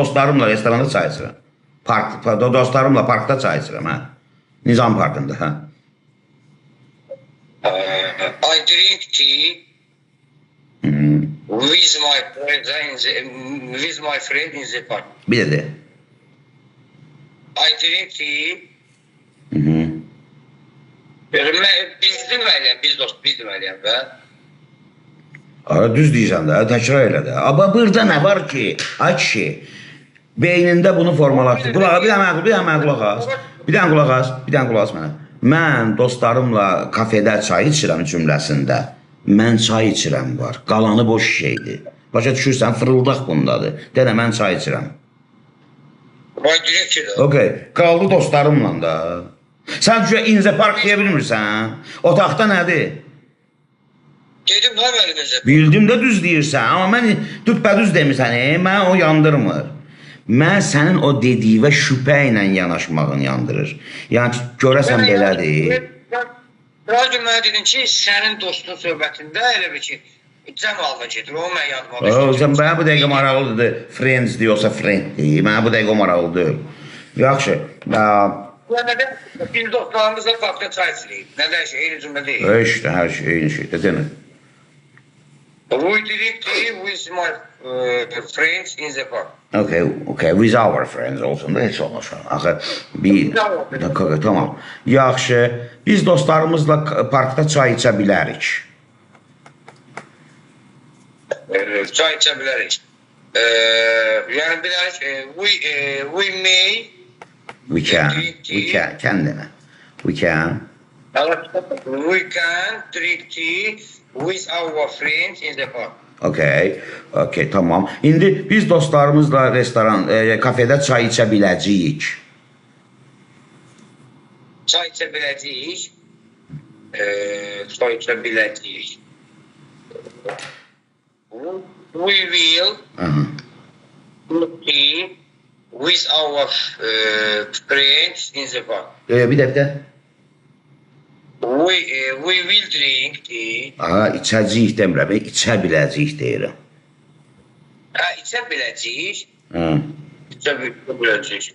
Dostlarımla restoranda çay içirəm. Dostlarımla parkda çay içirəm, hə. Nizam parkında, hə. I drink tea with my friend in the park. Bir də de. I drink tea. Biz deməliyəm və. Ara düz deyirsən də, təkrar elə də. Amma burada nə var ki? Ay kişi, beynində bunu formalaşdır. Qulağa, bir dənə qulaq as mənə. Mən dostlarımla kafedə çay içirəm cümləsində. Mən çay içirəm var. Qalanı boş şeydir. Başa düşürsən, fırıldaq bundadır. Denə, mən çay içirəm. I drink tea. Okey, qaldı dostlarımla da. Sən cüyə incə park deyə bilmirsən. Otaqda nədir? Dedim, nə məlimizə? Bildim də düz deyirsən, amma mən düppədüz demirsən, mən o yandırmır. Mən sənin o dediyivə şübhə ilə yanaşmağın yandırır. Yəni, görəsən belədir. Radyo mənə dedin ki, sənin dostun söhbətində elə bir ki, cəm alma gedir, o mən yadıma düşdüm. Sən mənə bu dəqiqə maraqlıdır, friends deyiyorsa friend deyil, mənə bu dəqiqə o maraqlıdır. Yaxşı, Biz dostlarımızla parkda çay içirik. Nə dəyişir, eyni cümlə deyil. İşte, hər şey, eyni şeydir, denir. We drink tea with my friends in the park. Okay, with our friends olsun da heç olmaz. Axı, tamam. Yaxşı, biz dostlarımızla parkda çay içə bilərik. Çay içə bilərik. Yəni bilərik, we may We can demə. We can drink tea with our friends in the park. Okay, tamam. İndi biz dostlarımızla kafedə çay içə biləcəyik. Çay içə biləcəyik. We will drink tea with our friends in the park. Bir dəfə. We will drink tea. İçəcəyik demirəm, içə biləcəyik deyirəm. İçə biləcəyik. İçə biləcəyik.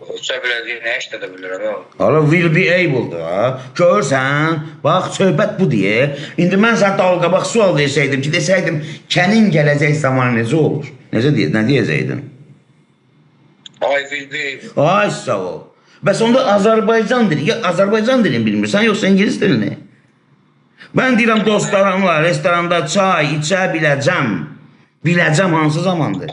İçə biləcəyik, nə işdə də bilirəm. Hala, will be able-dur, ha. Görsən, bax, söhbət bu deyə. İndi mən sənə dalqabaq sual versəydim ki, desəydim, kənin gələcək zamanı necə olur? Necə deyək, nə deyəcəkdin? I will be able. Ay, sağ ol. Bəs onda Azərbaycan dili, ya Azərbaycan dilini bilmirsən, yoxsa İngilis dilini? Mən deyirəm, dostlarımla restoranda çay içə biləcəm. Biləcəm hansı zamandır?